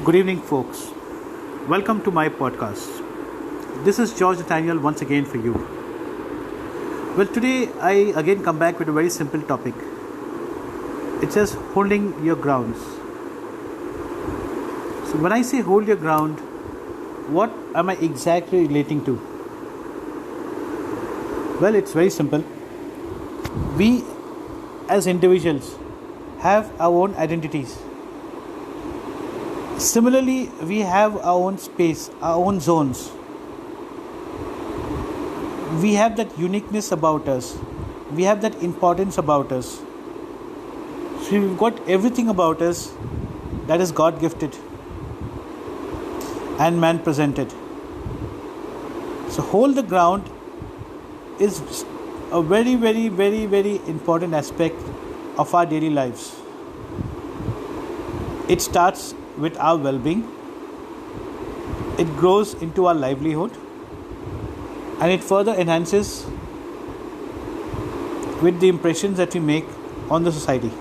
Good evening, folks. Welcome to my podcast. This is George Nathaniel once again for you. Well, today I again come back with a very simple topic. It says holding your grounds. So, when I say hold your ground, what am I exactly relating to? Well, it's very simple. We as individuals have our own identities. Similarly, we have our own space, our own zones. We have that uniqueness about us. We have that importance about us. So we've got everything about us that is God gifted and man presented. So hold the ground is a very important aspect of our daily lives. It starts with our well-being, it grows into our livelihood, and it further enhances with the impressions that we make on the society.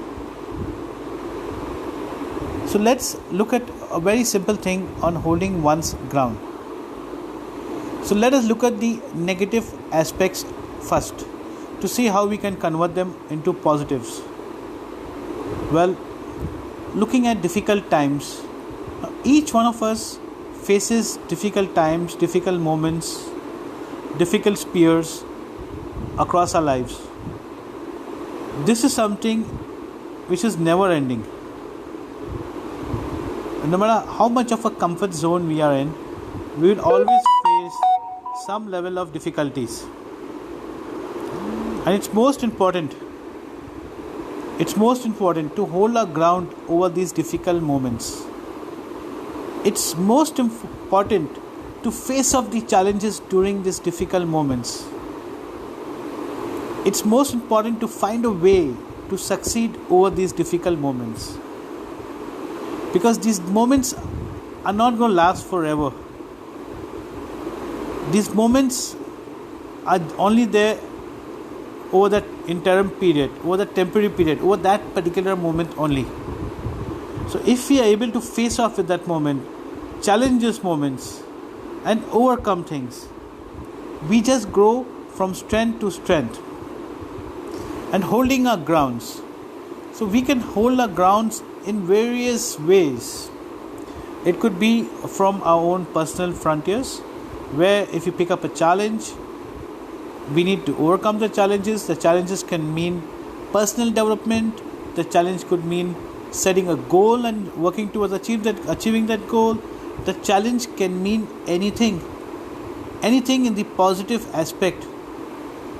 So let's look at a very simple thing on holding one's ground. So let us look at the negative aspects first to see how we can convert them into positives. Well, looking at difficult times, each one of us faces difficult times, difficult moments, difficult spheres across our lives. This is something which is never ending. No matter how much of a comfort zone we are in, we will always face some level of difficulties. And it's most important to hold our ground over these difficult moments. It's most important to face off the challenges during these difficult moments. It's most important to find a way to succeed over these difficult moments. Because these moments are not going to last forever. These moments are only there over that interim period, over that temporary period, over that particular moment only. So if we are able to face off with that moment, challenge these moments and overcome things, we just grow from strength to strength. And holding our grounds. So we can hold our grounds in various ways. It could be from our own personal frontiers, where if you pick up a challenge, we need to overcome the challenges. The challenges can mean personal development. The challenge could mean setting a goal and working towards achieving that goal. The challenge can mean anything in the positive aspect.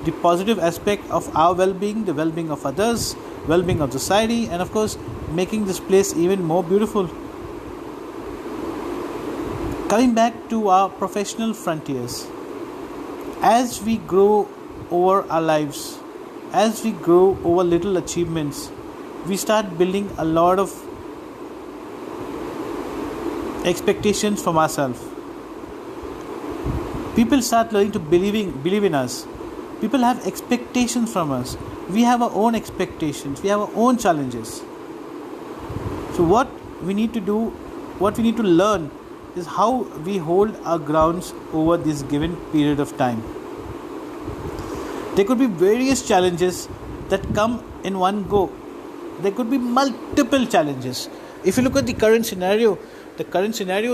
The positive aspect of our well-being, the well-being of others, well-being of society, and of course, making this place even more beautiful. Coming back to our professional frontiers, as we grow over our lives, as we grow over little achievements, we start building a lot of expectations from ourselves. People start learning to believe in us. People have expectations from us. We have our own expectations. We have our own challenges. So what we need to do, what we need to learn is how we hold our grounds over this given period of time. There could be various challenges that come in one go. There could be multiple challenges. If you look at the current scenario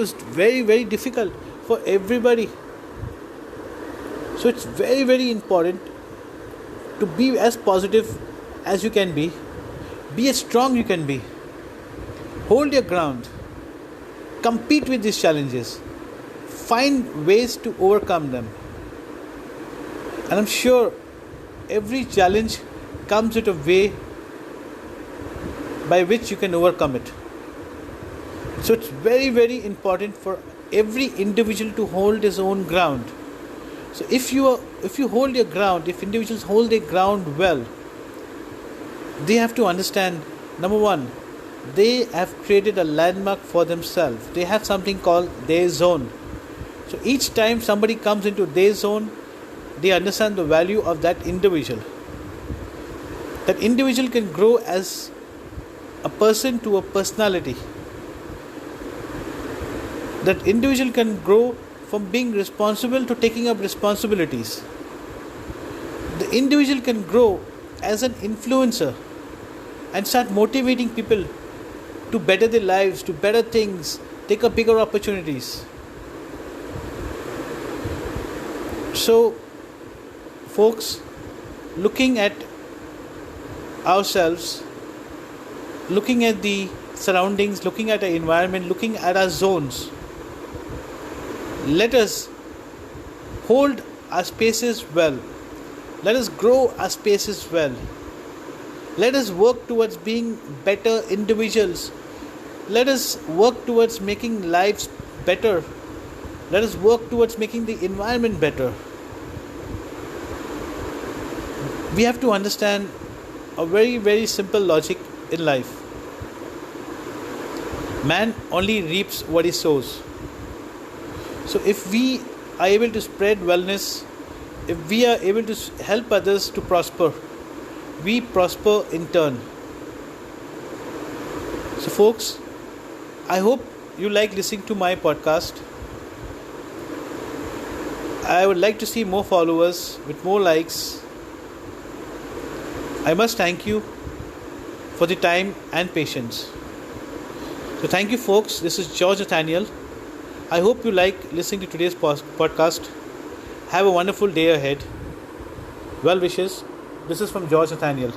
is very difficult for everybody. So it's very important to be as positive as you can be as strong you can be. Hold your ground. Compete with these challenges. Find ways to overcome them. And I'm sure every challenge comes with a way by which you can overcome it. So it's very important for every individual to hold his own ground. So if you hold your ground, if individuals hold their ground well, they have to understand, number one, they have created a landmark for themselves. They have something called their zone. So each time somebody comes into their zone, they understand the value of that individual. That individual can grow as a person to a personality. That individual can grow from being responsible to taking up responsibilities. The individual can grow as an influencer and start motivating people to better their lives, to better things, take up bigger opportunities. So, folks, looking at ourselves, looking at the surroundings, looking at our environment, looking at our zones, let us hold our spaces well. Let us grow our spaces well. Let us work towards being better individuals. Let us work towards making lives better. Let us work towards making the environment better. We have to understand a very, very simple logic in life. Man only reaps what he sows. So if we are able to spread wellness, if we are able to help others to prosper, we prosper in turn. So folks, I hope you like listening to my podcast. I would like to see more followers with more likes. I must thank you for the time and patience. So thank you folks. This is George Nathaniel. I hope you like listening to today's podcast. Have a wonderful day ahead. Well wishes. This is from George Nathaniel.